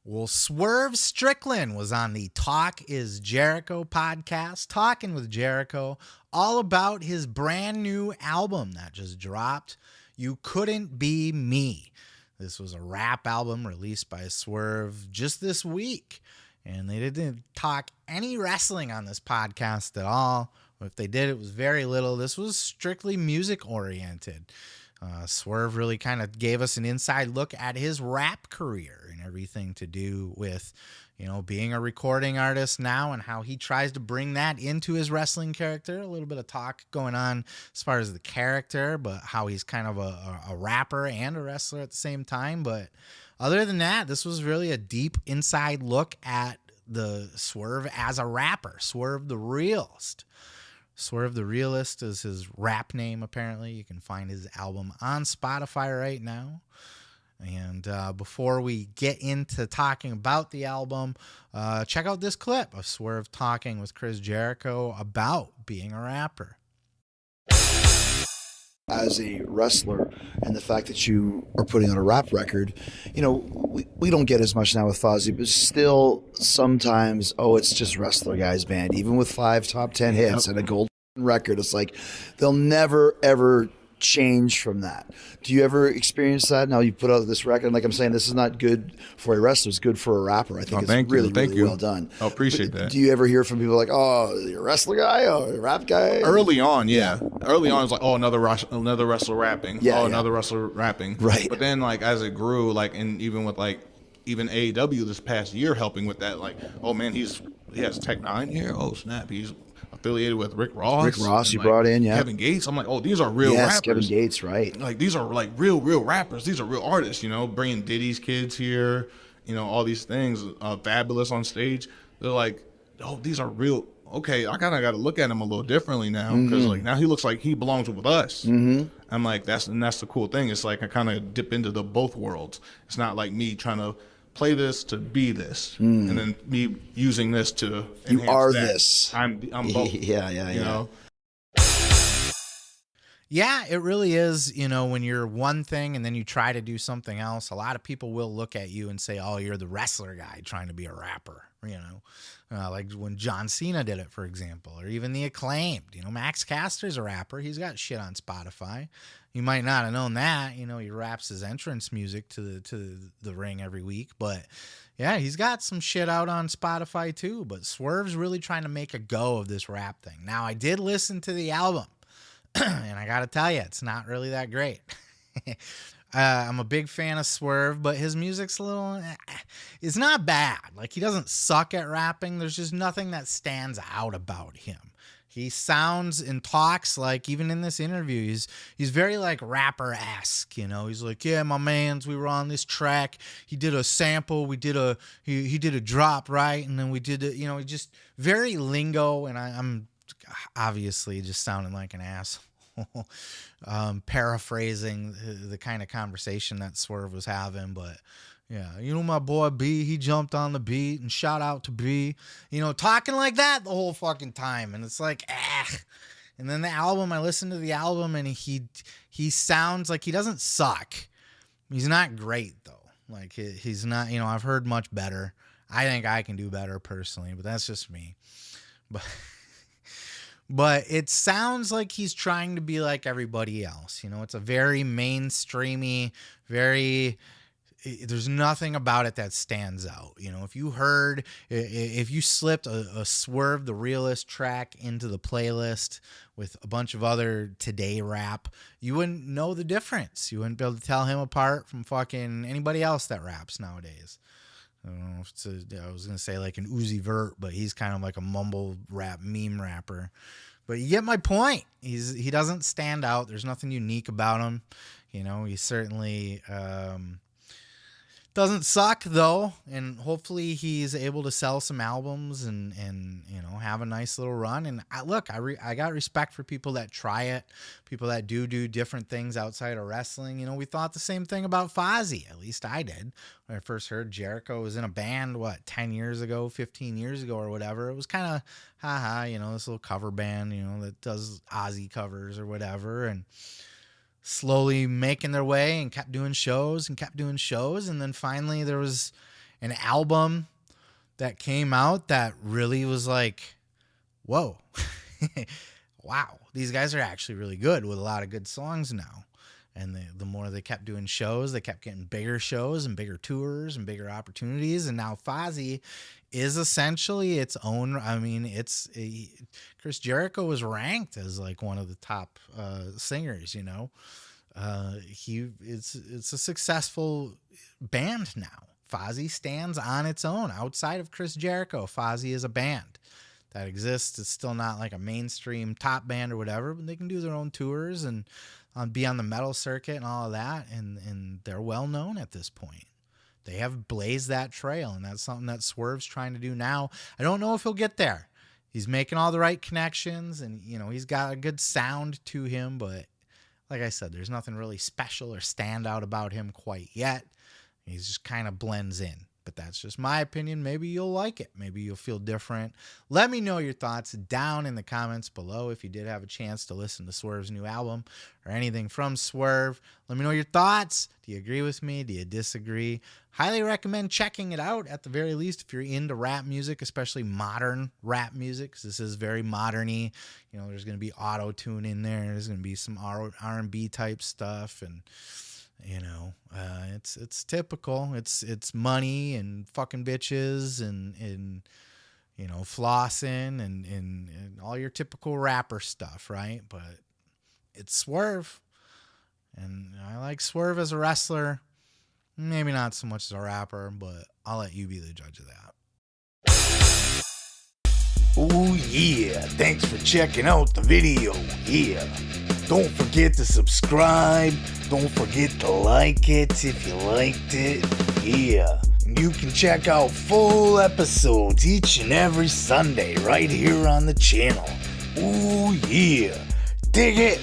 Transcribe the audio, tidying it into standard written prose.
Well, Swerve Strickland was on the Talk Is Jericho podcast, talking with Jericho all about his brand new album that just dropped, You Couldn't Be Me. This was a rap album released by Swerve just this week, and they didn't talk any wrestling on this podcast at all. If they did, it was very little. This was strictly music oriented. Swerve really kind of gave us an inside look at his rap career and everything to do with, being a recording artist now and how he tries to bring that into his wrestling character. A little bit of talk going on as far as the character, but how he's kind of a rapper and a wrestler at the same time. But other than that, this was really a deep inside look at the Swerve as a rapper, Swerve the Realist. Swerve The Realist is his rap name, apparently. You can find his album on Spotify right now. And before we get into talking about the album, check out this clip of Swerve talking with Chris Jericho about being a rapper. As a wrestler, and the fact that you are putting on a rap record, we don't get as much now with Fozzy, but still sometimes, it's just wrestler guy's band. Even with 5 top 10 hits and a gold record, it's like they'll never ever change from that. Do you ever experience that? Now you put out this record, and like I'm saying, this is not good for a wrestler, it's good for a rapper. I think it's really well done. I appreciate that. Do you ever hear from people like, you're a wrestler guy or a rap guy? Early on, yeah. Early on, it was like, another wrestler rapping. Another wrestler rapping. Right. But then, as it grew, and even with, even AEW this past year helping with that, he has Tech 9 here. Oh, snap. He's affiliated with Rick Ross. You brought in, yeah. Kevin Gates. I'm like, these are real rappers. Kevin Gates, right. These are, real rappers. These are real artists, bringing Diddy's kids here, all these things. Fabulous on stage. They're like, these are real. Okay, I kind of got to look at him a little differently now because, now he looks like he belongs with us. Mm-hmm. I'm like, that's the cool thing. It's like I kind of dip into the both worlds. It's not like me trying to play this to be this, and then me using this to enhance you are that. This. I'm both. Yeah. Yeah, it really is. When you're one thing and then you try to do something else, a lot of people will look at you and say, "Oh, you're the wrestler guy trying to be a rapper." Like when John Cena did it, for example, or even the Acclaimed. Max Caster's a rapper. He's got shit on Spotify. You might not have known that. He raps his entrance music to the ring every week, but yeah, he's got some shit out on Spotify too. But Swerve's really trying to make a go of this rap thing. Now, I did listen to the album, and I got to tell you, it's not really that great. I'm a big fan of Swerve, but his music's it's not bad. He doesn't suck at rapping. There's just nothing that stands out about him. He sounds and talks even in this interview, he's very rapper-esque, He's like, yeah, my mans, we were on this track. He did a sample. He did a drop, right? And then we did it, he just very lingo, and I'm obviously just sounding like an asshole. Paraphrasing the kind of conversation that Swerve was having, but yeah, my boy B, he jumped on the beat, and shout out to B, talking like that the whole fucking time, and it's like, And then the album, I listened to the album, and he sounds like he doesn't suck. He's not great though. He's not, I've heard much better. I think I can do better personally, but that's just me. But it sounds like he's trying to be like everybody else. It's a very mainstreamy, there's nothing about it that stands out. If you slipped a Swerve The Realist track into the playlist with a bunch of other today rap, you wouldn't know the difference. You wouldn't be able to tell him apart from fucking anybody else that raps nowadays. I don't know if I was going to say like an Uzi Vert, but he's kind of like a mumble rap meme rapper. But you get my point. He doesn't stand out. There's nothing unique about him. He certainly doesn't suck though, and hopefully he's able to sell some albums and have a nice little run. And I got respect for people that try it, people that do different things outside of wrestling. We thought the same thing about Fozzy. At least I did. When I first heard Jericho was in a band, 10 years ago, 15 years ago or whatever, it was kind of this little cover band, that does Ozzy covers or whatever, and slowly making their way and kept doing shows. And then finally there was an album that came out that really was like, whoa, wow, these guys are actually really good with a lot of good songs now. And the more they kept doing shows, they kept getting bigger shows and bigger tours and bigger opportunities. And now Fozzy is essentially its own. I mean, Chris Jericho was ranked as like one of the top singers, you know. It's a successful band now. Fozzy stands on its own outside of Chris Jericho. Fozzy is a band that exists. It's still not like a mainstream top band or whatever, but they can do their own tours and be on the metal circuit and all of that. And they're well known at this point. They have blazed that trail, and that's something that Swerve's trying to do now. I don't know if he'll get there. He's making all the right connections, and, you know, he's got a good sound to him, but like I said, there's nothing really special or stand out about him quite yet. He's just kind of blends in. But that's just my opinion. Maybe you'll like it. Maybe you'll feel different. Let me know your thoughts down in the comments below if you did have a chance to listen to Swerve's new album or anything from Swerve. Let me know your thoughts. Do you agree with me? Do you disagree? Highly recommend checking it out at the very least if you're into rap music, especially modern rap music, because this is very modern-y. You know, there's going to be auto-tune in there. There's going to be some R&B type stuff, and you know, it's typical. It's money and fucking bitches and you know, flossing and all your typical rapper stuff, right? But it's Swerve, and I like Swerve as a wrestler. Maybe not so much as a rapper, but I'll let you be the judge of that. Oh yeah, thanks for checking out the video. Yeah, don't forget to subscribe. Don't forget to like it if you liked it. Yeah, you can check out full episodes each and every Sunday right here on the channel. Oh yeah, dig it.